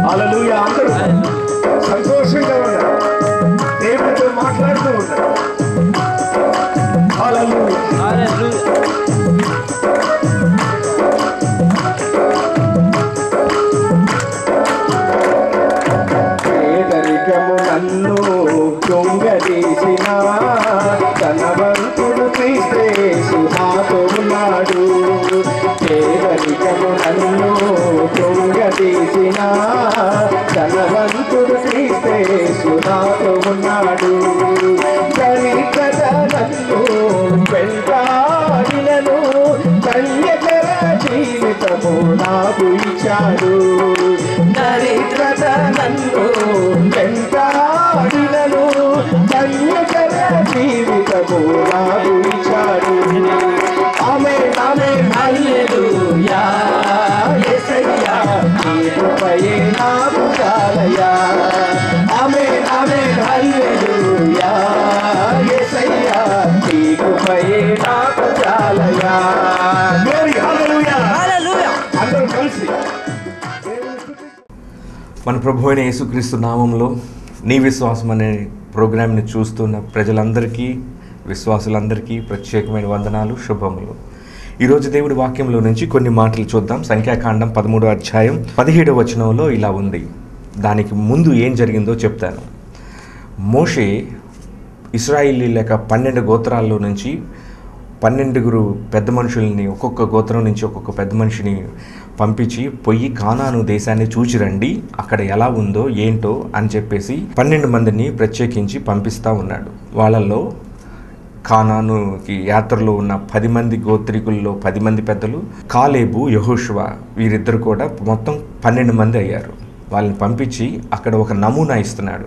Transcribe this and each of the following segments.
హల్లెలూయా. అందరూ సంతోషంగా ఉన్నారు, దేవుడితో మాట్లాడుతూ ఉన్నారు. హల్లెలూయా. పేదరికము నన్ను కృంగదీసిన ధనవంతుడు క్రీస్తు నాతో ఉన్నాడు. పేదరికము నన్ను కృంగదీసిన ధనవంతుడు క్రీస్తు నాతో ఉన్నాడు. దరిద్రత నన్ను వెంటాడినను కన్యకర జీవితము నాకు ఇచ్చాడు. దరిద్రత నన్ను వెంటాడినను కన్యకర జీవితము నాకు ఇచ్చాడు. ఆమేన్ ఆమేన్ హల్లెలూయా. యేసయ్యా నీ కృపయే నాకు చాలయ్యా. ఆమేన్ ఆమేన్ హల్లెలూయా. యేసయ్యా నీ కృపయే నాకు చాలయ్యా. గ్లోరీ హల్లెలూయా. హల్లెలూయా. అందరూ కలిసి మన ప్రభు అయిన యేసుక్రీస్తు నామంలో నీ విశ్వాసం అనే ప్రోగ్రామ్ని చూస్తున్న ప్రజలందరికీ, విశ్వాసులందరికీ ప్రత్యేకమైన వందనాలు, శుభములు. ఈరోజు దేవుడి వాక్యంలో నుంచి కొన్ని మాటలు చూద్దాం. సంఖ్యాకాండం 13వ అధ్యాయం 17వ వచనంలో ఇలా ఉంది. దానికి ముందు ఏం జరిగిందో చెప్తాను. మోషే ఇశ్రాయేలీల 12 గోత్రాల్లో నుంచి 12 పెద్ద మనుషుల్ని, ఒక్కొక్క గోత్రం నుంచి ఒక్కొక్క పెద్ద మనిషిని పంపించి పొయ్యి కానాను దేశాన్ని చూచిరండి, అక్కడ ఎలా ఉందో ఏంటో అని చెప్పేసి 12 మందిని ప్రత్యేకించి పంపిస్తూ ఉన్నాడు. వాళ్ళల్లో కానానుకి యాత్రలో ఉన్న 10 మంది గోత్రికుల్లో 10 మంది పెద్దలు, కాలేబు, యెహోషువ వీరిద్దరు కూడా మొత్తం 12 మంది అయ్యారు. వాళ్ళని పంపించి అక్కడ ఒక నమూనా ఇస్తున్నాడు.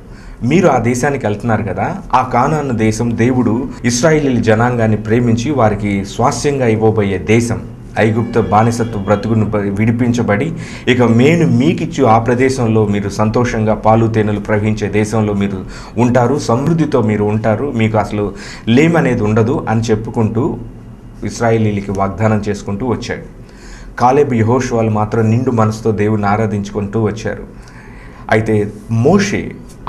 మీరు ఆ దేశానికి వెళ్తున్నారు కదా, ఆ కానాను దేశం దేవుడు ఇశ్రాయేలీల జనాంగాన్ని ప్రేమించి వారికి స్వాస్థ్యంగా ఇవ్వబోయే దేశం. ఐగుప్తు బానిసత్వ బ్రతుకును విడిపించబడి ఇక నేను మీకిచ్చు ఆ ప్రదేశంలో మీరు సంతోషంగా పాలు తేనెలు ప్రవహించే దేశంలో మీరు ఉంటారు, సమృద్ధితో మీరు ఉంటారు, మీకు అసలు లేమనేది ఉండదు అని చెప్పుకుంటూ ఇశ్రాయేలీలకి వాగ్దానం చేసుకుంటూ వచ్చాడు. కాలేబు, యెహోషువలు మాత్రం నిండు మనసుతో దేవుని ఆరాధించుకుంటూ వచ్చారు. అయితే మోషే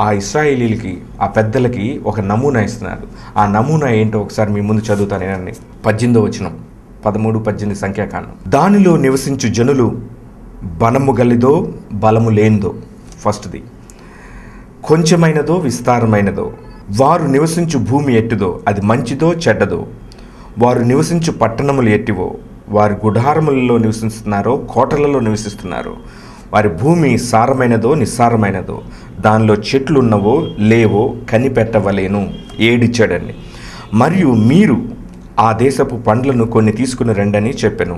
ఆ ఇశ్రాయేలీలకి, ఆ పెద్దలకి ఒక నమూనా ఇస్తున్నాడు. ఆ నమూనా ఏంటో ఒకసారి మీ ముందు చదువుతానేనండి. 18వ వచనం, 13-18 సంఖ్యాకాండం. దానిలో నివసించు జనులు బలము గలిదో బలము లేనిదో, ఫస్ట్ది, కొంచెమైనదో విస్తారమైనదో, వారు నివసించు భూమి ఎట్టిదో అది మంచిదో చెడ్డదో, వారు నివసించు పట్టణములు ఎట్టివో, వారి గుడారములలో నివసిస్తున్నారో కోటలలో నివసిస్తున్నారో, వారి భూమి సారమైనదో నిస్సారమైనదో, దానిలో చెట్లు ఉన్నవో లేవో కనిపెట్టవలేను, ఏడిచ్చాడండి. మరియు మీరు ఆ దేశపు పండ్లను కొన్ని తీసుకుని రండని చెప్పెను.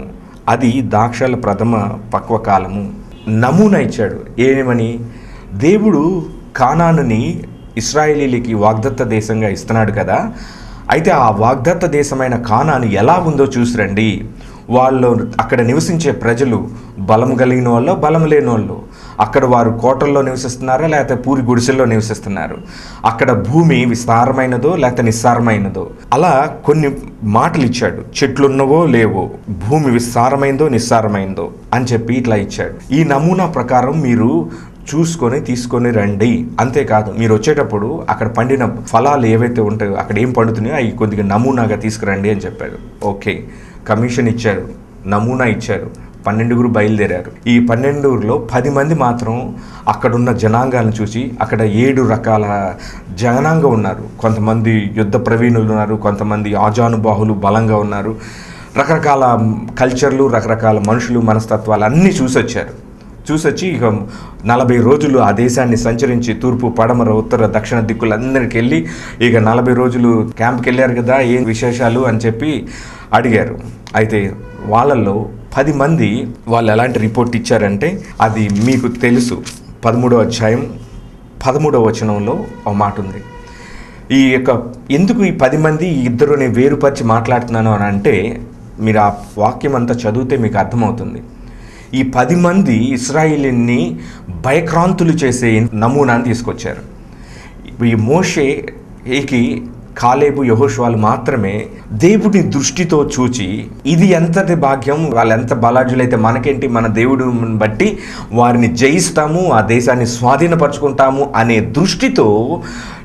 అది ద్రాక్షల ప్రథమ పక్వకాలము. నమూనా ఇచ్చాడు. ఏమని? దేవుడు కానానుని ఇశ్రాయేలీలకి వాగ్దత్త దేశంగా ఇస్తున్నాడు కదా, అయితే ఆ వాగ్దత్త దేశమైన కానాను ఎలా ఉందో చూసిరండి. వాళ్ళు అక్కడ నివసించే ప్రజలు బలము కలిగిన వాళ్ళు, బలము లేని వాళ్ళు, అక్కడ వారు కోటల్లో నివసిస్తున్నారా లేకపోతే పూరి గుడిసెల్లో నివసిస్తున్నారు, అక్కడ భూమి విస్తారమైనదో లేకపోతే నిస్సారమైనదో, అలా కొన్ని మాటలు ఇచ్చాడు. చెట్లున్నవో లేవో, భూమి విస్తారమైందో నిస్సారమైందో అని చెప్పి ఇట్లా ఇచ్చాడు. ఈ నమూనా ప్రకారం మీరు చూసుకొని తీసుకొని రండి. అంతేకాదు, మీరు వచ్చేటప్పుడు అక్కడ పండిన ఫలాలు ఏవైతే ఉంటాయో, అక్కడ ఏం పండుతున్నాయో అవి కొద్దిగా నమూనాగా తీసుకురండి అని చెప్పాడు. ఓకే, కమిషన్ ఇచ్చారు, నమూనా ఇచ్చారు. 12 బయలుదేరారు. ఈ 12లో 10 మంది మాత్రం అక్కడున్న జనాంగాలను చూసి, అక్కడ 7 రకాల జనాంగం ఉన్నారు. కొంతమంది యుద్ధ ప్రవీణులు ఉన్నారు, కొంతమంది ఆజానుబాహులు బలంగా ఉన్నారు, రకరకాల కల్చర్లు, రకరకాల మనుషులు, మనస్తత్వాలు అన్నీ చూసొచ్చారు. చూసొచ్చి ఇక 40 రోజులు ఆ దేశాన్ని సంచరించి తూర్పు, పడమర, ఉత్తర, దక్షిణ దిక్కులందరికీ వెళ్ళి ఇక 40 రోజులు క్యాంప్కి వెళ్ళారు కదా, ఏం విశేషాలు అని చెప్పి అడిగారు. అయితే వాళ్ళల్లో 10 మంది వాళ్ళు ఎలాంటి రిపోర్ట్ ఇచ్చారంటే అది మీకు తెలుసు. 13వ అధ్యాయం 13వ వచనంలో ఒక మాట ఉంది. ఈ యొక్క ఎందుకు ఈ 10 మంది ఈ ఇద్దరు నేను వేరుపరిచి మాట్లాడుతున్నాను అని అంటే, మీరు ఆ వాక్యం అంతా చదివితే మీకు అర్థమవుతుంది. ఈ 10 మంది ఇశ్రాయేలీని భయక్రాంతులు చేసే నమూనాను తీసుకొచ్చారు. ఈ మోషేకి కాలేబు యెహోషువలు మాత్రమే దేవుడి దృష్టితో చూచి ఇది ఎంతటి భాగ్యం, వాళ్ళు ఎంత బలాఢ్యులైతే మనకేంటి, మన దేవుడు బట్టి వారిని జయిస్తాము, ఆ దేశాన్ని స్వాధీనపరచుకుంటాము అనే దృష్టితో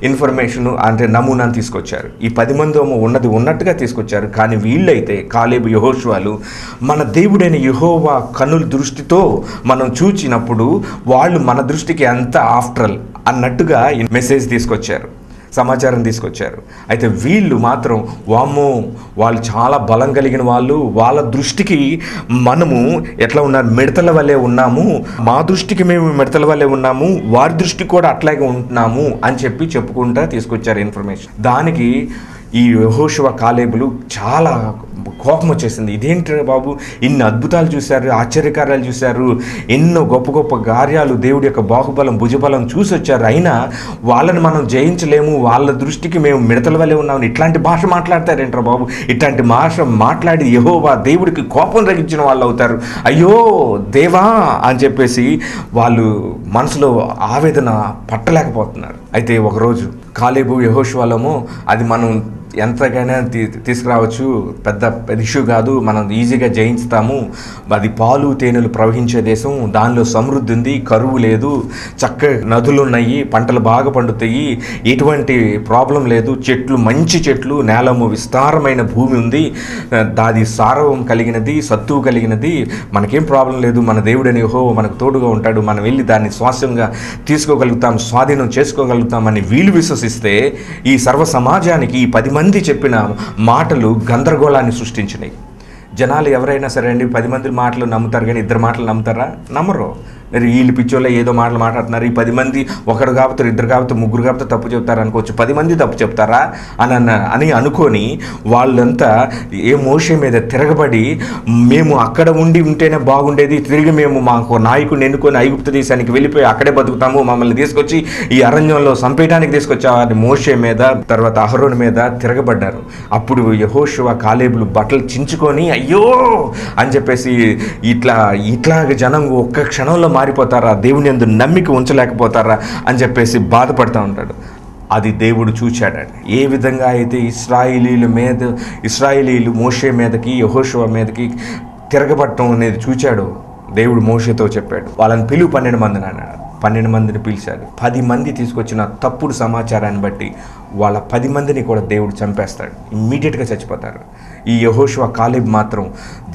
ఇన్ఫర్మేషన్ అంటే నమూనాను తీసుకొచ్చారు. ఈ 10 మంది ఉన్నది ఉన్నట్టుగా తీసుకొచ్చారు. కానీ వీళ్ళైతే కాలేబు యెహోషువలు మన దేవుడైన యెహోవా కన్నుల దృష్టితో మనం చూచినప్పుడు వాళ్ళు మన దృష్టికి ఎంత ఆఫ్టరల్ అన్నట్టుగా మెసేజ్ తీసుకొచ్చారు, సమాచారం తీసుకొచ్చారు. అయితే వీళ్ళు మాత్రం వామ్మో వాళ్ళు చాలా బలం కలిగిన వాళ్ళు, వాళ్ళ దృష్టికి మనము ఎట్లా ఉన్నారు, మిడతల వల్లే ఉన్నాము, మా దృష్టికి మేము మిడతల వల్లే ఉన్నాము, వారి దృష్టికి కూడా అట్లాగే ఉంటున్నాము అని చెప్పుకుంటా తీసుకొచ్చారు ఇన్ఫర్మేషన్. దానికి ఈ యెహోషువ కాలేబులు చాలా కోపం వచ్చేసింది. ఇదేంటి బాబు, ఇన్ని అద్భుతాలు చూశారు, ఆశ్చర్యకార్యాలు చూశారు, ఎన్నో గొప్ప గొప్ప కార్యాలు, దేవుడి యొక్క బాహుబలం భుజబలం చూసి వచ్చారు, అయినా వాళ్ళని మనం జయించలేము, వాళ్ళ దృష్టికి మేము మిడతల వల్లే ఉన్నాము, ఇట్లాంటి భాష మాట్లాడతారేంట్రా బాబు, ఇట్లాంటి భాష మాట్లాడి యెహోవా దేవుడికి కోపం రగించిన వాళ్ళు అవుతారు, అయ్యో దేవా అని చెప్పేసి వాళ్ళు మనసులో ఆవేదన పట్టలేకపోతున్నారు. అయితే ఒకరోజు కాలేబు యెహోషువలము అది మనం ఎంతకైనా తీసుకురావచ్చు, పెద్ద ఇష్యూ కాదు, మనం ఈజీగా జయించుతాము, అది పాలు తేనెలు ప్రవహించే దేశం, దానిలో సమృద్ధి ఉంది, కరువు లేదు, చక్కగా నదులు ఉన్నాయి, పంటలు బాగా పండుతాయి, ఎటువంటి ప్రాబ్లం లేదు, చెట్లు మంచి చెట్లు, నేలము విస్తారమైన భూమి ఉంది, దాది సారవం కలిగినది, సత్తువు కలిగినది, మనకేం ప్రాబ్లం లేదు, మన దేవుడని యెహోవా మనకు తోడుగా ఉంటాడు, మనం వెళ్ళి దాన్ని స్వాస్థ్యంగా తీసుకోగలుగుతాం, స్వాధీనం చేసుకోగలుగుతామని వీళ్ళు విశ్వసిస్తే ఈ సర్వ సమాజానికి ఈ 10 మంది చెప్పిన మాటలు గందరగోళాన్ని సృష్టించినాయి. జనాలు ఎవరైనా సరే అండి 10 మంది మాటలు నమ్ముతారు, కానీ 2 మాటలు నమ్ముతారా? నమ్మరు. మరి వీళ్ళు పిచ్చోళ్ళే ఏదో మాటలు మాట్లాడుతున్నారు, ఈ 10 మంది ఒకరు కాకపోతే 2 కాకపోతే 3 కాకపోతే తప్పు చెప్తారు అనుకోవచ్చు, 10 మంది తప్పు చెప్తారా అని అనుకొని వాళ్ళంతా ఏ మోషే మీద తిరగబడి మేము అక్కడ ఉంటేనే బాగుండేది, తిరిగి మేము మాకు నాయకుడిని ఎన్నుకొని ఐగుప్తు దేశానికి వెళ్ళిపోయి అక్కడే బతుకుతాము, మమ్మల్ని తీసుకొచ్చి ఈ అరణ్యంలో సంపేయడానికి తీసుకొచ్చామని మోషే మీద తర్వాత అహరోను మీద తిరగబడ్డారు. అప్పుడు యెహోషువ కాలేబులు బట్టలు చించుకొని అయ్యో అని చెప్పేసి ఇట్లాగ జనం ఒక్క క్షణంలో మారిపోతారా, దేవుని యందు నమ్మిక ఉంచలేకపోతారా అని చెప్పేసి బాధపడుతూ ఉంటాడు. అది దేవుడు చూశాడండి. ఏ విధంగా అయితే ఇశ్రాయేలీలు మోషే మీదకి యెహోషువ మీదకి తిరగబడటం అనేది చూచాడో దేవుడు మోషేతో చెప్పాడు, వాళ్ళని 12 మందిని అన్నాడు. 12 మందిని పిలిచాడు. 10 మంది తీసుకొచ్చిన తప్పుడు సమాచారాన్ని బట్టి వాళ్ళ 10 మందిని కూడా దేవుడు చంపేస్తాడు, ఇమ్మీడియట్గా చచ్చిపోతారు. ఈ యెహోషువ కాలేబ్ మాత్రం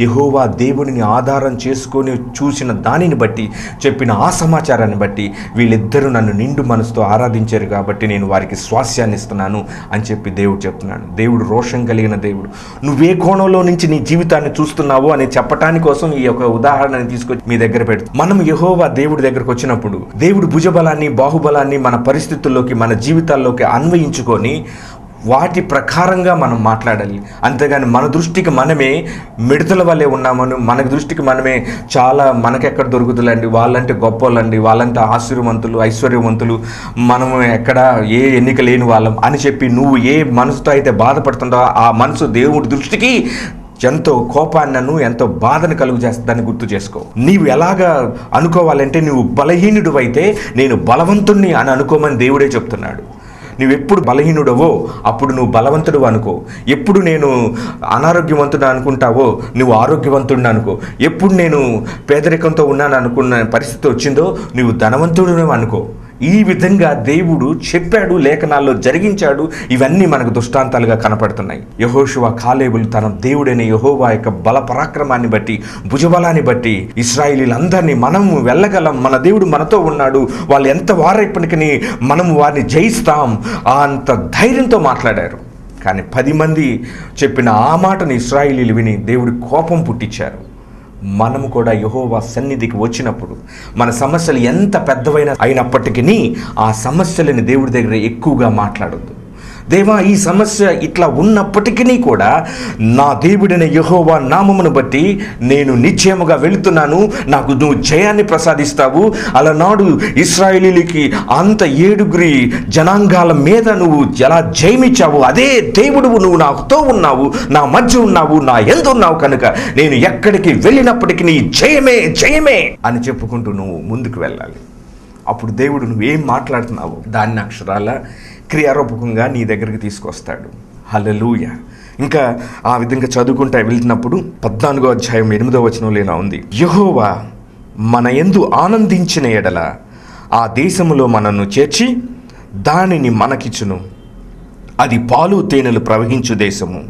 యెహోవా దేవుడిని ఆధారం చేసుకొని చూసిన దానిని బట్టి చెప్పిన ఆ సమాచారాన్ని బట్టి వీళ్ళిద్దరూ నన్ను నిండు మనసుతో ఆరాధించారు కాబట్టి నేను వారికి స్వాస్యాన్ని ఇస్తున్నాను అని చెప్పి దేవుడు చెప్తున్నాడు. దేవుడు రోషం కలిగిన దేవుడు. నువ్వే కోణంలో నుంచి నీ జీవితాన్ని చూస్తున్నావు అని చెప్పటానికి కోసం ఈ యొక్క ఉదాహరణని తీసుకొచ్చి మీ దగ్గర పెడుతూ, మనం యెహోవా దేవుడి దగ్గరకు వచ్చినప్పుడు దేవుడు భుజబలాన్ని బాహుబలాన్ని మన పరిస్థితుల్లోకి మన జీవితాల్లోకి అన్వయించుకొని వాటి ప్రకారంగా మనం మాట్లాడాలి. అంతేగాని మన దృష్టికి మనమే మిడతల వల్లే ఉన్నామని, మన దృష్టికి మనమే చాలా మనకెక్కడ దొరుకుతుందండి, వాళ్ళంటే గొప్పవాళ్ళండి, వాళ్ళంటే ఐశ్వర్యవంతులు, మనము ఎక్కడ ఏ ఎన్నిక లేని వాళ్ళం అని చెప్పి నువ్వు ఏ మనసుతో అయితే బాధపడుతుంటావో ఆ మనసు దేవుడి దృష్టికి ఎంతో కోపాన్నను ఎంతో బాధను కలుగు చేస్తుందని గుర్తు చేసుకో. నీవు ఎలాగా అనుకోవాలంటే నువ్వు బలహీనుడు అయితే నేను బలవంతుణ్ణి అని అనుకోమని దేవుడే చెప్తున్నాడు. నువ్వెప్పుడు బలహీనుడవో అప్పుడు నువ్వు బలవంతుడు అనుకో, ఎప్పుడు నేను అనారోగ్యవంతుడు అనుకుంటావో నువ్వు ఆరోగ్యవంతుడిని అనుకో, ఎప్పుడు నేను పేదరికంతో ఉన్నాను అనుకున్న పరిస్థితి వచ్చిందో నువ్వు ధనవంతుడు అనుకో. ఈ విధంగా దేవుడు చెప్పాడు, లేఖనాల్లో జరిగించాడు. ఇవన్నీ మనకు దృష్టాంతాలుగా కనపడుతున్నాయి. యెహోషువ కాలేబులు తన దేవుడైన యెహోవా యొక్క బల పరాక్రమాన్ని బట్టి భుజబలాన్ని బట్టి ఇశ్రాయేలీలందరినీ మనము వెళ్ళగలం, మన దేవుడు మనతో ఉన్నాడు, వాళ్ళు ఎంత వారైప్పటికీ మనము వారిని జయిస్తాం అంత ధైర్యంతో మాట్లాడారు. కానీ 10 మంది చెప్పిన ఆ మాటను ఇశ్రాయేలీలు విని దేవుడి కోపం పుట్టించారు. మనము కూడా యెహోవా సన్నిధికి వచ్చినప్పుడు మన సమస్యలు ఎంత అయినప్పటికీ ఆ సమస్యలని దేవుడి దగ్గర ఎక్కువగా మాట్లాడొద్దు. దేవా ఈ సమస్య ఇట్లా ఉన్నప్పటికీ కూడా నా దేవుడైన యెహోవా నామమును బట్టి నేను నిశ్చయముగా వెళుతున్నాను, నాకు నువ్వు జయాన్ని ప్రసాదిస్తావు. అలనాడు ఇశ్రాయేలీలకి అంత 7 జనాంగాల మీద నువ్వు ఎలా జయమిచ్చావు, అదే దేవుడువు, నువ్వు నాతో ఉన్నావు, నా మధ్య ఉన్నావు, నా యందు ఉన్నావు కనుక నేను ఎక్కడికి వెళ్ళినప్పటికీ జయమే జయమే అని చెప్పుకుంటూ నువ్వు ముందుకు వెళ్ళాలి. అప్పుడు దేవుడు నువ్వేం మాట్లాడుతున్నావు దాన్ని అక్షరాల క్రియారూపకంగా నీ దగ్గరికి తీసుకొస్తాడు. హల్లెలూయా. ఇంకా ఆ విధంగా చదువుకుంటూ వెళ్తున్నప్పుడు 14వ అధ్యాయం 8వ వచనంలో ఇలా ఉంది, యెహోవా మన యందు ఆనందించిన ఎడల ఆ దేశములో మనను చేర్చి దానిని మనకిచ్చును, అది పాలు తేనెలు ప్రవహించు దేశము.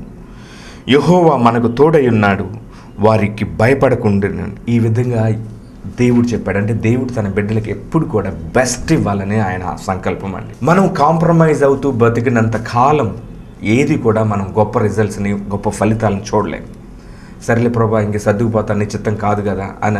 యెహోవా మనకు తోడై ఉన్నాడు, వారికి భయపడకుండా. ఈ విధంగా దేవుడు చెప్పాడు. అంటే దేవుడు తన బిడ్డలకి ఎప్పుడు కూడా బెస్ట్ ఇవ్వాలని ఆయన సంకల్పం అండి. మనం కాంప్రమైజ్ అవుతూ బతికినంత కాలం ఏది కూడా మనం గొప్ప రిజల్ట్స్ని, గొప్ప ఫలితాలను చూడలేం. సరేలే ప్రభా ఇంక సర్దుకుపోతాను, నిశ్చితం కాదు కదా అని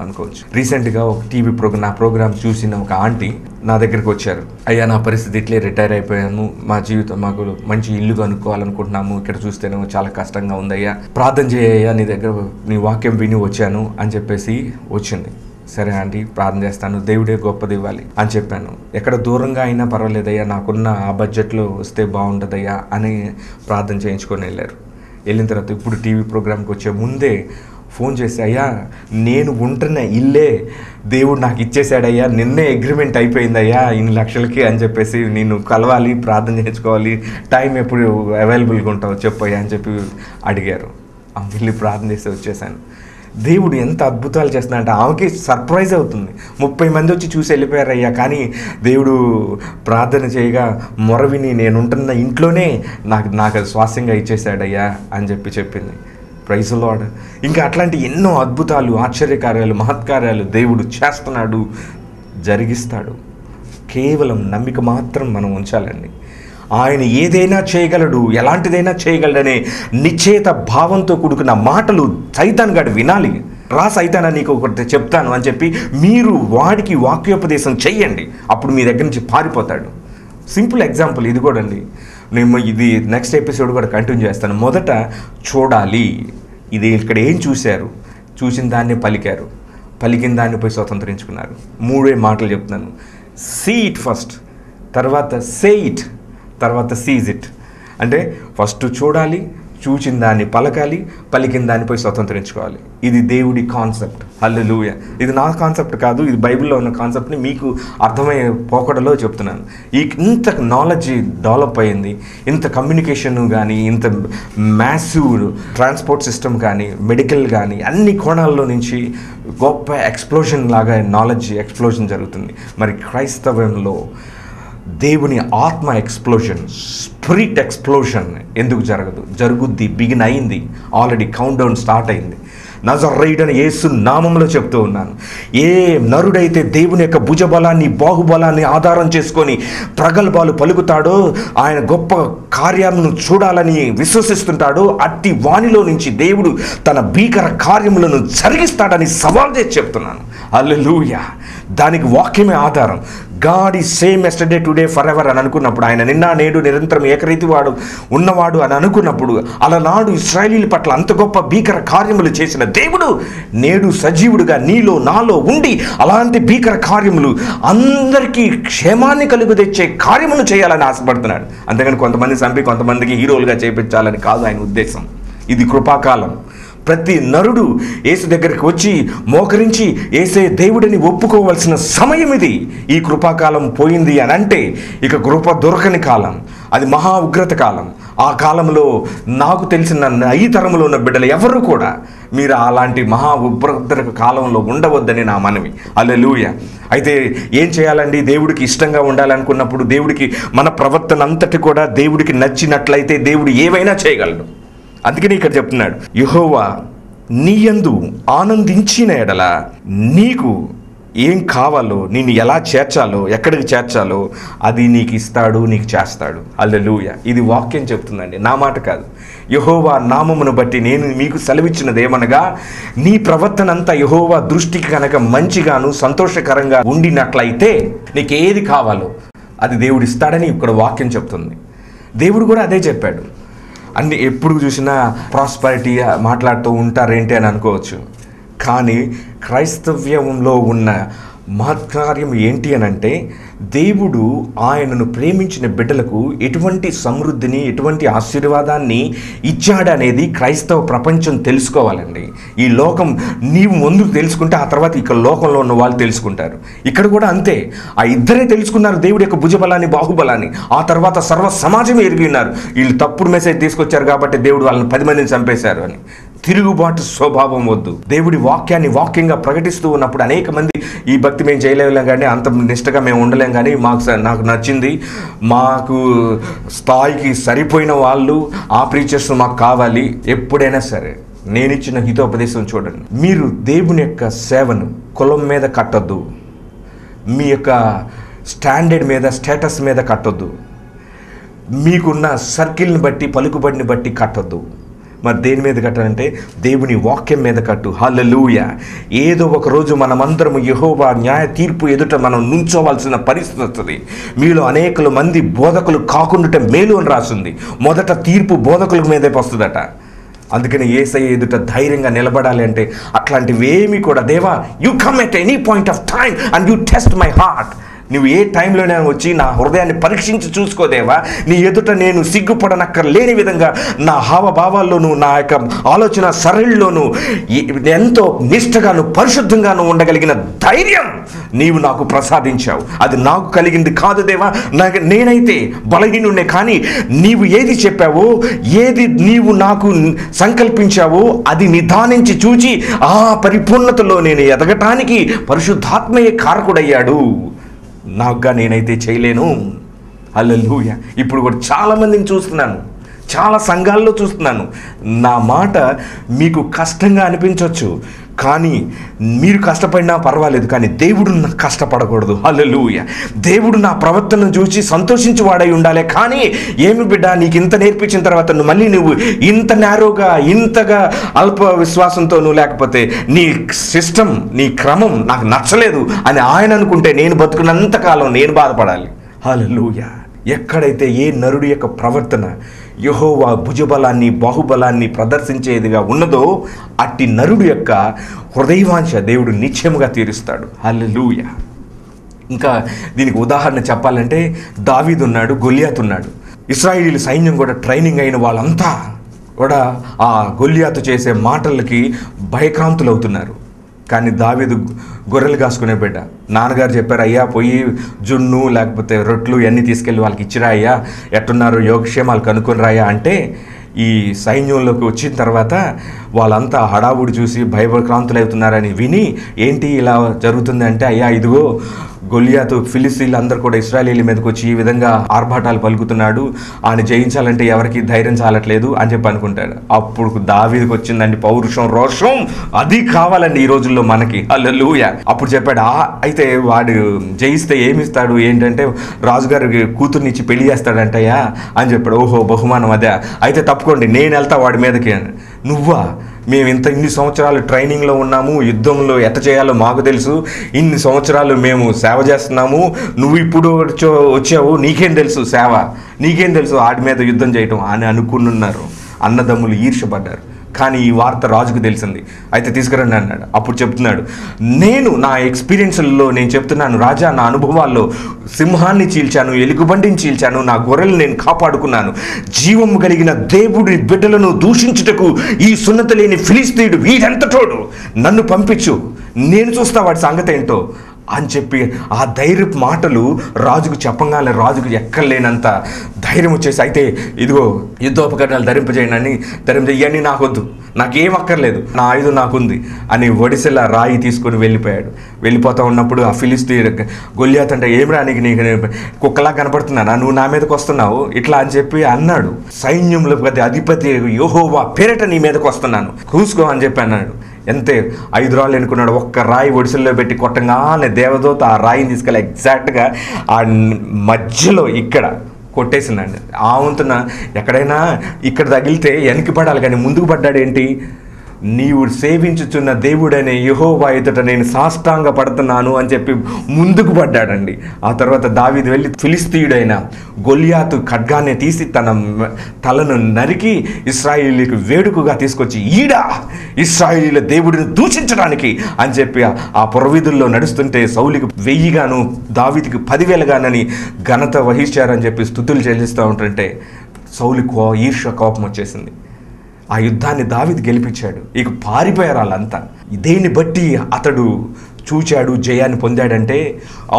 అనుకోవచ్చు. రీసెంట్గా ఒక టీవీ నా ప్రోగ్రామ్ చూసిన ఒక ఆంటీ నా దగ్గరికి వచ్చారు. అయ్యా నా పరిస్థితి ఇట్లే రిటైర్ అయిపోయాను, మా జీవితం మాకు మంచి ఇల్లు కనుక్కోవాలనుకుంటున్నాము, ఇక్కడ చూస్తేనే చాలా కష్టంగా ఉందయ్యా, ప్రార్థన చేయయ్యా, నీ దగ్గర నీ వాక్యం విని వచ్చాను అని చెప్పేసి వచ్చింది. సరే ఆంటీ ప్రార్థన చేస్తాను, దేవుడే గొప్పది ఇవ్వాలి అని చెప్పాను. ఎక్కడ దూరంగా అయినా పర్వాలేదయ్యా, నాకున్న ఆ బడ్జెట్లో వస్తే బాగుంటుందయ్యా అని ప్రార్థన చేయించుకొని వెళ్ళారు. వెళ్ళిన తర్వాత ఇప్పుడు టీవీ ప్రోగ్రామ్కి వచ్చే ముందే ఫోన్ చేసి, అయ్యా నేను ఉంటున్న ఇల్లే దేవుడు నాకు ఇచ్చేసాడయ్యా, నిన్నే అగ్రిమెంట్ అయిపోయిందయ్యా ఇన్ని లక్షలకి అని చెప్పేసి, నేను కలవాలి, ప్రార్థన చేయించుకోవాలి, టైం ఎప్పుడు అవైలబుల్గా ఉంటావు చెప్పయ్యా అని చెప్పి అడిగారు. వెళ్ళి ప్రార్థన చేసి వచ్చేసాను. దేవుడు ఎంత అద్భుతాలు చేస్తున్నాడంటే ఆమెకి సర్ప్రైజ్ అవుతుంది. 30 మంది వచ్చి చూసి వెళ్ళిపోయారయ్యా, కానీ దేవుడు ప్రార్థన చేయగా మొరవిని నేనుంటున్న ఇంట్లోనే నాకు అది స్వాస్యంగా ఇచ్చేసాడయ్యా అని చెప్పింది. Praise lord. ఇంకా అట్లాంటి ఎన్నో అద్భుతాలు, ఆశ్చర్యకార్యాలు, మహత్కార్యాలు దేవుడు చేస్తున్నాడు, జరిగిస్తాడు. కేవలం నమ్మిక మాత్రం మనం ఉంచాలండి. ఆయన ఏదైనా చేయగలడు, ఎలాంటిదైనా చేయగలడనే నిశ్చయిత భావంతో కూడుకున్న మాటలు సైతాన్ గాడు వినాలి. రా సైతానా నీకు ఒకటి చెప్తాను అని చెప్పి మీరు వాడికి వాక్యోపదేశం చెయ్యండి, అప్పుడు మీ దగ్గర నుంచి పారిపోతాడు. సింపుల్ ఎగ్జాంపుల్ ఇది కూడా అండి. నేను ఇది నెక్స్ట్ ఎపిసోడ్ కూడా కంటిన్యూ చేస్తాను. మొదట చూడాలి, ఇది ఇక్కడ ఏం చూశారు, చూసిన దాన్ని పలికారు, పలికిన దాన్ని పోయి స్వతంత్రించుకున్నారు. 3 మాటలు చెప్తున్నాను. సీ ఇట్ ఫస్ట్, తర్వాత సే ఇట్, తర్వాత సీజ్ ఇట్. అంటే ఫస్ట్ చూడాలి, చూచిన దాన్ని పలకాలి, పలికిన దానిపై స్వతంత్రించుకోవాలి. ఇది దేవుడి కాన్సెప్ట్. హల్లెలూయా. ఇది నా కాన్సెప్ట్ కాదు, ఇది బైబిల్లో ఉన్న కాన్సెప్ట్ని మీకు అర్థమయ్యే పోకడలో చెప్తున్నాను. ఇంత నాలెడ్జ్ డెవలప్ అయ్యింది, ఇంత కమ్యూనికేషన్ కానీ, ఇంత మ్యాసివ్ ట్రాన్స్పోర్ట్ సిస్టమ్ కానీ, మెడికల్ కానీ, అన్ని కోణాల్లో నుంచి గొప్ప ఎక్స్ప్లోజన్ లాగా నాలెడ్జ్ ఎక్స్ప్లోజన్ జరుగుతుంది. మరి క్రైస్తవంలో దేవుని ఆత్మ ఎక్స్ప్లోజన్, స్పిరిట్ ఎక్స్ప్లోజన్ ఎందుకు జరగదు? జరుగుద్ది, బిగిన్ అయింది, ఆల్రెడీ కౌంట్ డౌన్ స్టార్ట్ అయింది. నజరేయుడైన యేసు నామంలో చెప్తూ ఉన్నాను, ఏ నరుడైతే దేవుని యొక్క భుజబలాన్ని, బాహుబలాన్ని ఆధారం చేసుకొని ప్రగల్భాలు పలుకుతాడో, ఆయన గొప్ప కార్యాలను చూడాలని విశ్వసిస్తుంటాడో, అట్టి వానిలో నుంచి దేవుడు తన భీకర కార్యములను జరిగిస్తాడని సవాల్ చేసి చెప్తున్నాను. హల్లెలూయా. దానికి వాక్యమే ఆధారం. God is same yesterday today for ever అని అనుకున్నప్పుడు, ఆయన నిన్న నేడు నిరంతరం ఏకరీతి వాడు ఉన్నవాడు అని అనుకున్నప్పుడు, అలనాడు ఇశ్రాయేలీల పట్ల అంత గొప్ప భీకర కార్యములు చేసిన దేవుడు నేడు సజీవుడుగా నీలో నాలో ఉండి అలాంటి భీకర కార్యములు, అందరికీ క్షేమాన్ని కలుగు తెచ్చే కార్యములు చేయాలని ఆశపడుతున్నాడు. అంతేగాని కొంతమంది చంపి కొంతమందికి హీరోలుగా చేపించాలని కాదు ఆయన ఉద్దేశం. ఇది కృపాకాలం. ప్రతి నరుడు యేసు దగ్గరికి వచ్చి మోకరించి యేసే దేవుడిని ఒప్పుకోవాల్సిన సమయం ఇది. ఈ కృపాకాలం పోయింది అని అంటే ఇక కృప దొరకని కాలం, అది మహా ఉగ్రత కాలం. ఆ కాలంలో నాకు తెలిసిన ఈ తరంలో ఉన్న బిడ్డలు ఎవరు కూడా మీరు అలాంటి మహా ఉగ్రత కాలంలో ఉండవద్దని నా మనవి. హల్లెలూయా. అయితే ఏం చేయాలండి? దేవుడికి ఇష్టంగా ఉండాలనుకున్నప్పుడు, దేవుడికి మన ప్రవర్తన అంతటి కూడా దేవుడికి నచ్చినట్లయితే దేవుడు ఏవైనా చేయగలడు. అందుకని ఇక్కడ చెప్తున్నాడు, యెహోవా నీయందు ఆనందించిన ఎడల నీకు ఏం కావాలో, నిన్ను ఎలా చేర్చాలో, ఎక్కడికి చేర్చాలో అది నీకు ఇస్తాడు, నీకు చేస్తాడు. హల్లెలూయా. ఇది వాక్యం చెప్తుందండి, నా మాట కాదు. యెహోవా నామమును బట్టి నేను మీకు సెలవిచ్చినదేమనగా, నీ ప్రవర్తన అంతా యెహోవా దృష్టికి కనుక మంచిగాను సంతోషకరంగా ఉండినట్లయితే నీకు ఏది కావాలో అది దేవుడు ఇస్తాడని ఇక్కడ వాక్యం చెప్తుంది. దేవుడు కూడా అదే చెప్పాడు. అన్ని ఎప్పుడు చూసినా ప్రాస్పరిటీ మాట్లాడుతూ ఉంటారేంటి అని అనుకోవచ్చు, కానీ క్రైస్తవ్యంలో ఉన్న మహత్కార్యం ఏంటి అని అంటే దేవుడు ఆయనను ప్రేమించిన బిడ్డలకు ఎటువంటి సమృద్ధిని, ఎటువంటి ఆశీర్వాదాన్ని ఇచ్చాడనేది క్రైస్తవ ప్రపంచం తెలుసుకోవాలండి. ఈ లోకం నీవు ముందు తెలుసుకుంటే ఆ తర్వాత ఇక్కడ లోకంలో ఉన్న వాళ్ళు తెలుసుకుంటారు. ఇక్కడ కూడా అంతే. ఆ ఇద్దరే తెలుసుకున్నారు దేవుడి యొక్క భుజబలాన్ని, బాహుబలాన్ని. ఆ తర్వాత సర్వ సమాజం ఎరిగి ఉన్నారు, వీళ్ళు తప్పుడు మెసేజ్ తీసుకొచ్చారు కాబట్టి దేవుడు వాళ్ళని 10 మందిని చంపేశారు అని. తిరుగుబాటు స్వభావం వద్దు. దేవుడి వాక్యాన్ని వాక్యంగా ప్రకటిస్తూ ఉన్నప్పుడు అనేక మంది ఈ భక్తి మేము చేయలేం కానీ, అంత నిష్టగా మేము ఉండలేం కానీ, నాకు నచ్చింది, మాకు స్థాయికి సరిపోయిన వాళ్ళు ఆ ప్రీచర్స్ మాకు కావాలి. ఎప్పుడైనా సరే నేను ఇచ్చిన హితోపదేశం చూడండి. మీరు దేవుని యొక్క సేవను కులం మీద కట్టొద్దు, మీ యొక్క స్టాండర్డ్ మీద, స్టేటస్ మీద కట్టొద్దు, మీకున్న సర్కిల్ని బట్టి, పలుకుబడిని బట్టి కట్టొద్దు. మరి దేని మీద కట్టాలంటే దేవుని వాక్యం మీద కట్టు. హల్లెలూయా. ఏదో ఒక రోజు మనమందరము యెహోవా న్యాయ తీర్పు ఎదుట మనం నుంచోవలసిన పరిస్థితి వస్తుంది. మీలో అనేకలు మంది బోధకులు కాకుండా మేలు అని రాసింది. మొదట తీర్పు బోధకుల మీదే వస్తుందట. అందుకని యేసయ్య ఎదుట ధైర్యంగా నిలబడాలి అంటే అట్లాంటివేమీ కూడా, దేవా you come at any point of time and you test my heart. నువ్వు ఏ టైంలోనే వచ్చి నా హృదయాన్ని పరీక్షించి చూసుకోదేవా. నీ ఎదుట నేను సిగ్గుపడనక్కర్లేని విధంగా నా హావభావాల్లోనూ, నా యొక్క ఆలోచన సరళిలోనూ ఎంతో నిష్ఠగాను, పరిశుద్ధంగాను ఉండగలిగిన ధైర్యం నీవు నాకు ప్రసాదించావు. అది నాకు కలిగింది కాదు దేవా, నేనైతే బలహీనుడే. కానీ నీవు ఏది చెప్పావో, ఏది నీవు నాకు సంకల్పించావో అది నిదానించి చూచి ఆ పరిపూర్ణతలో నేను ఎదగటానికి పరిశుద్ధాత్మయే కారకుడయ్యాడు. నాకుగా నేనైతే చేయలేను. హల్లెలూయా. ఇప్పుడు కూడా చాలామందిని చూస్తున్నాను, చాలా సంఘాల్లో చూస్తున్నాను. నా మాట మీకు కష్టంగా అనిపించవచ్చు, కానీ మీరు కష్టపడినా పర్వాలేదు, కానీ దేవుడు కష్టపడకూడదు. హల్లెలూయా. దేవుడు నా ప్రవర్తనను చూసి సంతోషించి వాడై ఉండాలి. కానీ ఏమి బిడ్డ, నీకు ఇంత నేర్పించిన తర్వాత మళ్ళీ నువ్వు ఇంత నేరోగా, ఇంతగా అల్ప విశ్వాసంతోనూ, లేకపోతే నీ సిస్టమ్, నీ క్రమం నాకు నచ్చలేదు అని ఆయన అనుకుంటే నేను బతుకున్నంతకాలం నేను బాధపడాలి. హల్లెలూయా. ఎక్కడైతే ఏ నరుడి యొక్క ప్రవర్తన యెహోవా భుజబలాన్ని, బాహుబలాన్ని ప్రదర్శించేదిగా ఉన్నదో అట్టి నరుడు యొక్క హృదయవాంఛ దేవుడు నిశ్చయముగా తీరుస్తాడు. హల్లెలూయా. ఇంకా దీనికి ఉదాహరణ చెప్పాలంటే దావీదు ఉన్నాడు, గొలియాతు ఉన్నాడు. ఇశ్రాయేలీయుల సైన్యం కూడా ట్రైనింగ్ అయిన వాళ్ళంతా కూడా ఆ గొలియాతు చేసే మాటలకి భయక్రాంతులు అవుతున్నారు. కానీ దావీదు గొర్రెలు కాసుకునే బిడ్డ. నాన్నగారు చెప్పారు, అయ్యా పోయి జున్ను లేకపోతే రొట్లు ఇవన్నీ తీసుకెళ్ళి వాళ్ళకి ఇచ్చిరా అయ్యా, ఎట్టున్నారు యోగక్షేమాలు కనుక్కొని రాయా అంటే, ఈ సైన్యంలోకి వచ్చిన తర్వాత వాళ్ళంతా హడావుడి చూసి భయభ్రాంతులు అవుతున్నారని విని, ఏంటి ఇలా జరుగుతుంది అంటే, అయ్యా ఇదిగో గొలియాతు ఫిలిస్తీన్లు అందరూ కూడా ఇశ్రాయేలీల మీదకి వచ్చి ఈ విధంగా ఆర్భాటాలు పలుకుతున్నాడు, ఆయన జయించాలంటే ఎవరికి ధైర్యం చాలట్లేదు అని చెప్పి అనుకుంటాడు. అప్పుడు దావీదుకి వచ్చిందండి పౌరుషం, రోషం. అది కావాలండి ఈ రోజుల్లో మనకి. హల్లెలూయా. అప్పుడు చెప్పాడు, అయితే వాడు జయిస్తే ఏమిస్తాడు ఏంటంటే, రాజుగారికి కూతుర్ని ఇచ్చి పెళ్లి చేస్తాడంటయ్యా అని చెప్పాడు. ఓహో బహుమానం అదే, అయితే తప్పుకోండి నేను వెళ్తా వాడి మీదకి. నువ్వా? మేము ఇన్ని సంవత్సరాలు ట్రైనింగ్లో ఉన్నాము, యుద్ధంలో ఎట్ట చేయాలో మాకు తెలుసు, ఇన్ని సంవత్సరాలు మేము సేవ చేస్తున్నాము, నువ్వు ఇప్పుడు వచ్చావు, నీకేం తెలుసు సేవ, నీకేం తెలుసు ఆడి మీద యుద్ధం చేయటం అని అనుకున్నారు. అన్నదమ్ములు ఈర్ష్యపడ్డారు. కానీ ఈ వార్త రాజుకు తెలిసింది. అయితే తీసుకురండి అన్నాడు. అప్పుడు చెప్తున్నాడు, నేను నా ఎక్స్పీరియన్స్లో నేను చెప్తున్నాను రాజా, నా అనుభవాల్లో సింహాన్ని చీల్చాను, ఎలుగుబండిని చీల్చాను, నా గొర్రెలు నేను కాపాడుకున్నాను. జీవము కలిగిన దేవుడి బిడ్డలను దూషించుటకు ఈ సున్నత లేని ఫిలిస్తీయుడు వీడెంతటోడు, నన్ను పంపించు, నేను చూస్తా వాడి సంగతి ఏంటో అని చెప్పి ఆ ధైర్యపు మాటలు రాజుకు చెప్పగానే రాజుకు ఎక్కలేనంత ధైర్యం వచ్చేసి, అయితే ఇదిగో యుద్ధోపకరణాలు ధరింపజేయండి, ఇవన్నీ నాకొద్దు, నాకేం అక్కర్లేదు, నా ఆయుధం నాకుంది అని ఒడిసెల రాయి తీసుకొని వెళ్ళిపోయాడు. వెళ్ళిపోతా ఉన్నప్పుడు ఆ ఫిలిస్తీన్ గొలియాతు అంటే, ఏమిరా నీకు కుక్కలా కనపడుతున్నానా, నువ్వు నా మీదకి వస్తున్నావు ఇట్లా అని చెప్పి అన్నాడు. సైన్యంలో అధిపతి యెహోవా పేరట నీ మీదకి వస్తున్నాను, కూసుకో అని చెప్పి అన్నాడు. ఎంతే 5 రాళ్ళు ఎన్నుకున్నాడు. ఒక్క రాయి ఒడిసెల్లో పెట్టి కొట్టంగానే దేవదూత ఆ రాయిని తీసుకెళ్ళి ఎగ్జాక్ట్గా ఆ మధ్యలో ఇక్కడ కొట్టేసిందండి. ఆ వంతున ఎక్కడైనా ఇక్కడ తగిలితే వెనక్కి పడాలి, కానీ ముందుకు పడ్డాడు ఏంటి, నీవు సేవించుచున్న దేవుడనే యెహోవా ఎదుట నేను సాష్టాంగ పడుతున్నాను అని చెప్పి ముందుకు పడ్డాడండి. ఆ తర్వాత దావీదు వెళ్ళి ఫిలిస్తీయుడైన గొలియాతు ఖడ్గాన్ని తీసి తన తలను నరికి ఇశ్రాయేలీలకు వేడుకగా తీసుకొచ్చి ఈడా ఇశ్రాయేలీల దేవుడిని దూషించడానికి అని చెప్పి ఆ పురవీధుల్లో నడుస్తుంటే సౌలుకి 1000 గాను దావీదుకి 10,000 గానని ఘనత వహించారని చెప్పి స్తుతులు చెల్లిస్తూ ఉంటుంటే సౌలుకు ఈర్ష్య కోపం వచ్చేసింది. ఆ యుద్ధాన్ని దావీదు గెలిపించాడు. ఇక పారిపోయారు వాళ్ళంతా. దేన్ని బట్టి అతడు చూచాడు, జయాన్ని పొందాడంటే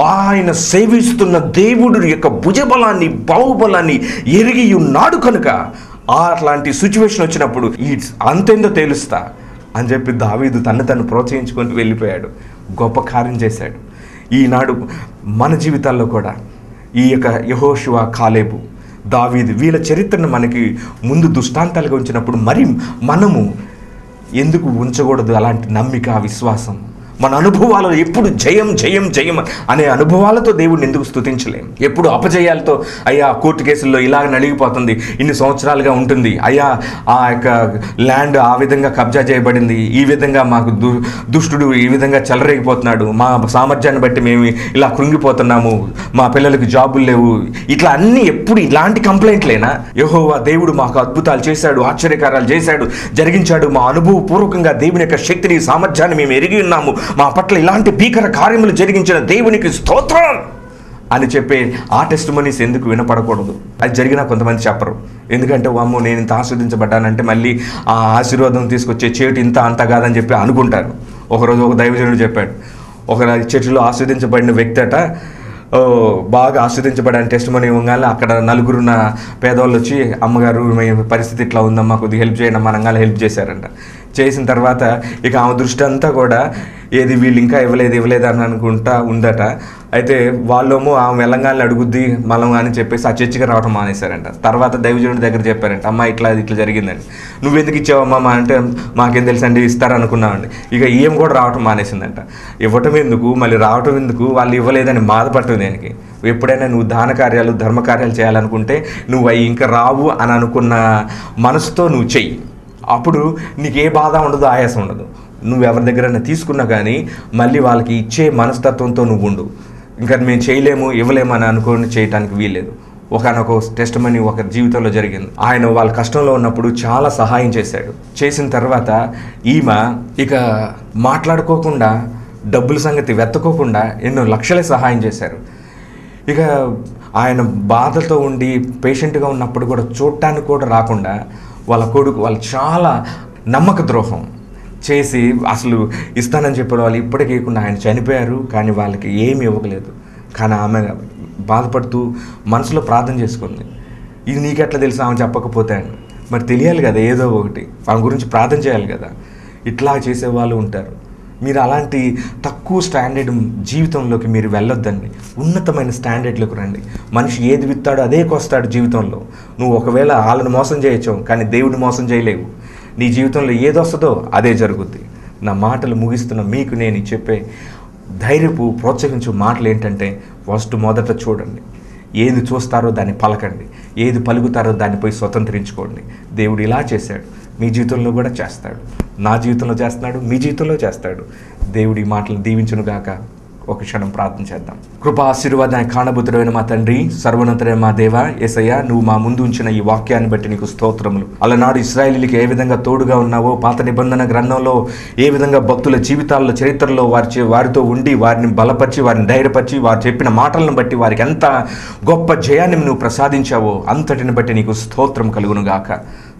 ఆయన సేవిస్తున్న దేవుడు యొక్క భుజబలాన్ని బాహుబలాన్ని ఎరిగి ఉన్నాడు కనుక అట్లాంటి సిచ్యువేషన్ వచ్చినప్పుడు ఈ అంతేందో తేలుస్తా అని చెప్పి దావీదు తను ప్రోత్సహించుకొని వెళ్ళిపోయాడు. గొప్ప కార్యం చేశాడు. ఈనాడు మన జీవితాల్లో కూడా ఈ యొక్క యెహోషువ, కాలేబు, దావీదు వీళ్ళ చరిత్రను మనకి ముందు దృష్టాంతాలుగా ఉంచినప్పుడు మరి మనము ఎందుకు ఉంచకూడదు అలాంటి నమ్మిక, విశ్వాసం? మన అనుభవాలలో ఎప్పుడు జయం జయం జయం అనే అనుభవాలతో దేవుడిని ఎందుకు స్తుతించలేము? ఎప్పుడు అపజయాలతో అయ్యా కోర్టు కేసుల్లో ఇలాగ నలిగిపోతుంది, ఇన్ని సంవత్సరాలుగా ఉంటుంది, అయ్యా ఆ యొక్క ల్యాండ్ ఆ విధంగా కబ్జా చేయబడింది, ఈ విధంగా మాకు దుష్టుడు ఈ విధంగా చెలరేగిపోతున్నాడు, మా సామర్థ్యాన్ని బట్టి మేము ఇలా కృంగిపోతున్నాము, మా పిల్లలకి జాబులు లేవు, ఇట్లా అన్నీ ఎప్పుడు ఇలాంటి కంప్లైంట్లేనా? యెహోవా దేవుడు మాకు అద్భుతాలు చేశాడు, ఆశ్చర్యకారాలు చేశాడు, జరిగించాడు, మా అనుభవపూర్వకంగా దేవుని యొక్క శక్తిని సామర్థ్యాన్ని మేము ఎరిగి ఉన్నాము, మా పట్ల ఇలాంటి భీకర కార్యములు జరిగించిన దేవునికి స్తోత్రం అని చెప్పే ఆ టెస్టిమనీస్ ఎందుకు వినపడకూడదు? అది జరిగినా కొంతమంది చెప్పరు. ఎందుకంటే అమ్మో నేను ఇంత ఆస్వాదించబడ్డానంటే మళ్ళీ ఆ ఆశీర్వాదం తీసుకొచ్చే చేటు ఇంత అంత కాదని చెప్పి అనుకుంటారు. ఒకరోజు ఒక దైవజనుడు చెప్పాడు, ఒక చర్చిలో ఆస్వాదించబడిన వ్యక్తి అట బాగా ఆస్వాదించబడని టెస్టిమనీ ఇవ్వగానే అక్కడ నలుగురున్న పేదవాళ్ళు వచ్చి అమ్మగారు మీ పరిస్థితి ఇట్లా ఉందమ్మా కొద్దిగా హెల్ప్ చేయండి అమ్మా అనగానే హెల్ప్ చేశారంట. చేసిన తర్వాత ఇక ఆమె దృష్టి అంతా కూడా ఏది వీళ్ళు ఇంకా ఇవ్వలేదు అని అనుకుంటా ఉందట. అయితే వాళ్ళేమో ఆమె వెళ్ళంగానే అడుగుద్ది మనం అని చెప్పేసి ఆ చర్చికి రావడం మానేశారంట. తర్వాత దైవజనుడి దగ్గర చెప్పారంట, అమ్మ ఇట్లా జరిగిందండి, నువ్వెందుకు ఇచ్చావమ్మా అంటే మాకేం తెలుసండి ఇస్తారనుకున్నామండి. ఇక ఏం కూడా రావటం మానేసిందంట. ఇవ్వటం ఎందుకు మళ్ళీ రావటం ఎందుకు, వాళ్ళు ఇవ్వలేదని బాధపడటం దేనికి? ఎప్పుడైనా నువ్వు దాన కార్యాలు ధర్మకార్యాలు చేయాలనుకుంటే నువ్వు అవి ఇంకా రావు అని అనుకున్న మనసుతో నువ్వు చెయ్యి. అప్పుడు నీకు ఏ బాధ ఉండదు, ఆయాసం ఉండదు. నువ్వు ఎవరి దగ్గరైనా తీసుకున్నా కానీ మళ్ళీ వాళ్ళకి ఇచ్చే మనస్తత్వంతో నువ్వు ఉండు. ఇంకా మేము చేయలేము ఇవ్వలేము అని అనుకోని చేయటానికి వీల్లేదు. ఒకనొక టెస్టిమనీ ఒక జీవితంలో జరిగింది. ఆయన వాళ్ళ కష్టంలో ఉన్నప్పుడు చాలా సహాయం చేశాడు. చేసిన తర్వాత ఈమె ఇక మాట్లాడుకోకుండా డబ్బుల సంగతి వెతుకోకుండా ఎన్నో లక్షలే సహాయం చేశారు. ఇక ఆయన బాధతో ఉండి పేషెంట్గా ఉన్నప్పుడు కూడా చూడటానికి కూడా రాకుండా వాళ్ళ కొడుకు వాళ్ళు చాలా నమ్మక ద్రోహం చేసి అసలు ఇస్తానని చెప్పిన వాళ్ళు ఇప్పటికీ ఆయన చనిపోయారు, కానీ వాళ్ళకి ఏమీ ఇవ్వలేదు. కానీ ఆమె బాధపడుతూ మనసులో ప్రార్థన చేసుకుంది, ఇది నీకెట్లా తెలుసు ఆమె చెప్పకపోతే అని. మరి తెలియాలి కదా, ఏదో ఒకటి ఆమె గురించి ప్రార్థన చేయాలి కదా. ఇట్లా చేసేవాళ్ళు ఉంటారు. మీరు అలాంటి తక్కువ స్టాండర్డ్ జీవితంలోకి మీరు వెళ్ళొద్దండి. ఉన్నతమైన స్టాండర్డ్లోకి రండి. మనిషి ఏది విత్తాడో అదే కొస్తాడు జీవితంలో. నువ్వు ఒకవేళ వాళ్ళని మోసం చేయొచ్చు, కానీ దేవుడిని మోసం చేయలేవు. నీ జీవితంలో ఏది వస్తుందో అదే జరుగుద్ది. నా మాటలు ముగిస్తున్న మీకు నేను చెప్పే ధైర్యపు ప్రోత్సహించే మాటలు ఏంటంటే, మొదట చూడండి, ఏది చూస్తారో దాన్ని పలకండి, ఏది పలుకుతారో దాన్ని పోయి స్వతంత్రించుకోండి. దేవుడు ఇలా చేశాడు, మీ జీవితంలో కూడా చేస్తాడు, నా జీవితంలో చేస్తున్నాడు, మీ జీవితంలో చేస్తాడు. దేవుడి మాటలను దీవించునుగాక. ఒక క్షణం ప్రార్థన చేద్దాం. కృపా ఆశీర్వాదాన్ని కాణబుద్ధుడైన మా తండ్రి, సర్వోన్నతుడైన మా దేవ యేసయ్య, నువ్వు మా ముందు ఉంచిన ఈ వాక్యాన్ని బట్టి నీకు స్తోత్రములు. అలనాడు ఇశ్రాయేలీయులకు ఏ విధంగా తోడుగా ఉన్నావో, పాత నిబంధన గ్రంథంలో ఏ విధంగా భక్తుల జీవితాల్లో చరిత్రలో వారితో ఉండి వారిని బలపరిచి వారిని ధైర్యపరిచి వారు చెప్పిన మాటలను బట్టి వారికి ఎంత గొప్ప జయాన్ని నువ్వు ప్రసాదించావో అంతటిని బట్టి నీకు స్తోత్రం కలుగునుగాక.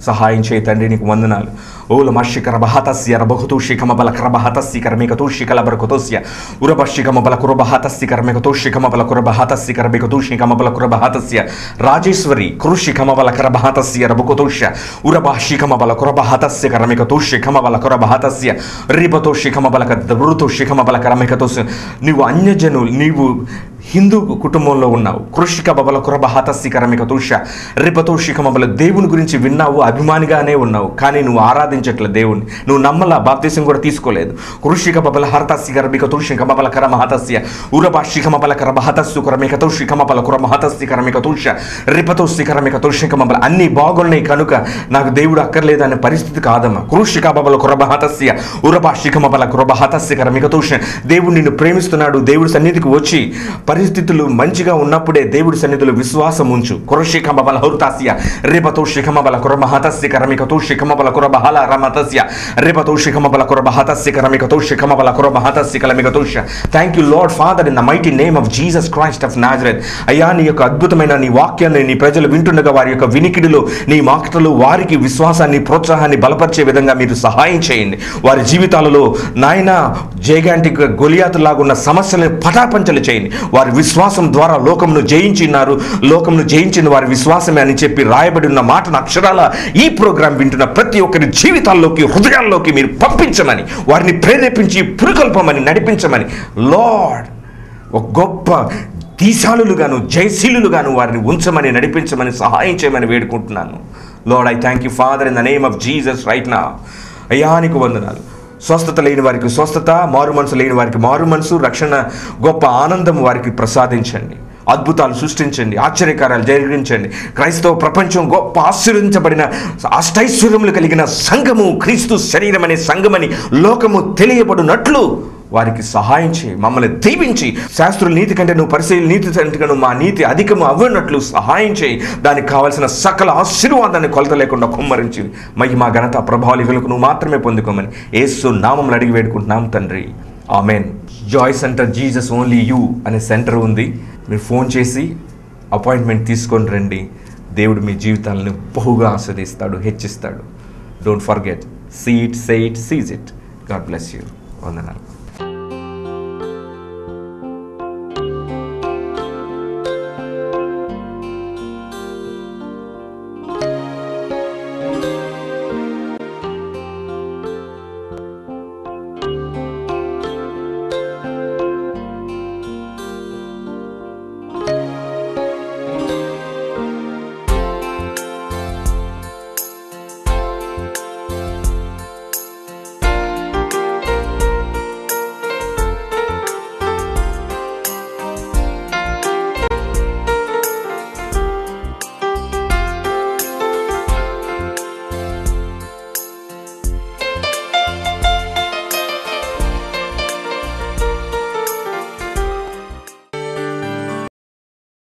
సహాయం చేయి తండ్రి, నీకు వందనాలు. ఓల మర్షికర బహతస్య రబహుతూ శిఖమ బల కరబహతస్య కర్మికతూ శిఖల బరకుతోస్య ఉరబశిఖమ బల కురబహతస్య కర్మికతూ శిఖమ బల కురబహతస్య కర్మికతూ శిఖమ బల కురబహతస్య రాజేశ్వరి కృషిఖమ బల కరబహతస్య రబకుతోష్య ఉరబశిఖమ బల కురబహతస్య కర్మికతూ శిఖమ బల కురబహతస్య రిబతో శిఖమ బల కృతు శిఖమ బల కర్మికతోస్య. నీవు అన్యజనులు, నీవు హిందూ కుటుంబంలో ఉన్నావు, కృషిక బబల కురబ హతస్సికరమిక తూష రిపతోషిక మబల దేవుని గురించి విన్నావు, అభిమానిగానే ఉన్నావు, కానీ నువ్వు ఆరాధించట్లే దేవుణ్ణి. నువ్వు నమ్మలా, బాప్తిసం కూడా తీసుకోలేదు. కృషిక బబల హరతస్సికరమిక తూషిక మబల కరమ హతస్య ఉరభాషిక మబల కరమ హతస్సు కరమిక తూషిక మబల కురమ హతస్సికరమిక తూష రిపతోస్సికరమిక తూషిక మబల అన్నీ బాగున్నాయి కనుక నాకు దేవుడు అక్కర్లేదనే పరిస్థితి కాదమ్మా. కృషిక బబల కురబ హతస్య ఉరభాషిక మబల కురబ హతస్సికరమిక తూష దేవుడు నిన్ను ప్రేమిస్తున్నాడు. దేవుడి సన్నిధికి వచ్చి పరిస్థితులు మంచిగా ఉన్నప్పుడే దేవుడి సన్నిధిలో విశ్వాసం ఉంచు. కురశిఖమబల హౌతాస్య రేపతోషిఖమబల కురమహతస్య కరమికతోషిఖమబల కురబహల రమతస్య రేపతోషిఖమబల కురబహతస్య కరమికతోషిఖమబల కురబహతస్య కలమికతోష. Thank you Lord Father in the mighty name of Jesus Christ of Nazareth. అయ్యా, నీ యొక్క అద్భుతమైన నీ వాక్యాన్ని నీ ప్రజలు వింటుండగా వారి యొక్క వినికిడిలో నీ మాటలు వారికి విశ్వాసాన్ని ప్రోత్సాహాన్ని బలపరిచే విధంగా మీరు సహాయం చేయండి. వారి జీవితాలలో నాయన జైగాంటిక్ గొలియాతులాగున్న సమస్యలను పటాపంచలు చేయండి. వారి విశ్వాసం ద్వారా లోకమును జయించినారు, లోకమును జయించిన వారి విశ్వాసమే అని చెప్పి రాయబడి ఉన్న మాటను అక్షరాల ఈ ప్రోగ్రాం వింటున్న ప్రతి ఒక్కరి జీవితాల్లోకి హృదయాల్లోకి మీరు పంపించమని, వారిని ప్రేరేపించి పురుకొల్పమని నడిపించమని లార్డ్ ఒక గొప్ప దీశాలుగాను జయశీలుగాను వారిని ఉంచమని నడిపించమని సహాయం చేయమని వేడుకుంటున్నాను. Lord, I thank you father in the name of Jesus right now. అయ్యా నీకు వందనాలు. స్వస్థత లేని వారికి స్వస్థత, మారు మనసు లేని వారికి మారు మనసు, రక్షణ, గొప్ప ఆనందం వారికి ప్రసాదించండి. అద్భుతాలు సృష్టించండి, ఆశ్చర్యకార్యాలు జరిగించండి. క్రైస్తవ ప్రపంచం గొప్ప ఆశీర్వదించబడిన అష్టైశ్వర్యములు కలిగిన సంఘము, క్రీస్తు శరీరం అనే సంఘమని లోకము తెలియబడినట్లు వారికి సహాయం చేయి. మమ్మల్ని దీవించి శాస్త్రుల నీతి కంటే నువ్వు పరిశీలి నీతి కంటే మా నీతి అధికము అవ్వనట్లు సహాయం చేయి. దానికి కావాల్సిన సకల ఆశీర్వాదాన్ని కొలత లేకుండా కుమ్మరించి మహిమ ఘనత ప్రభావాలు నువ్వు మాత్రమే పొందుకోమని యేసు నామములో అడిగి వేడుకుంటున్నాం తండ్రి, amen. Joy centre Jesus only you అనే సెంటర్ ఉంది. మీరు ఫోన్ చేసి అపాయింట్మెంట్ తీసుకొని రండి. దేవుడు మీ జీవితాలను బహుగా ఆస్వాదిస్తాడు, హెచ్చిస్తాడు. Don't forget, see it, say it, seize it. God bless you. వందనాలు.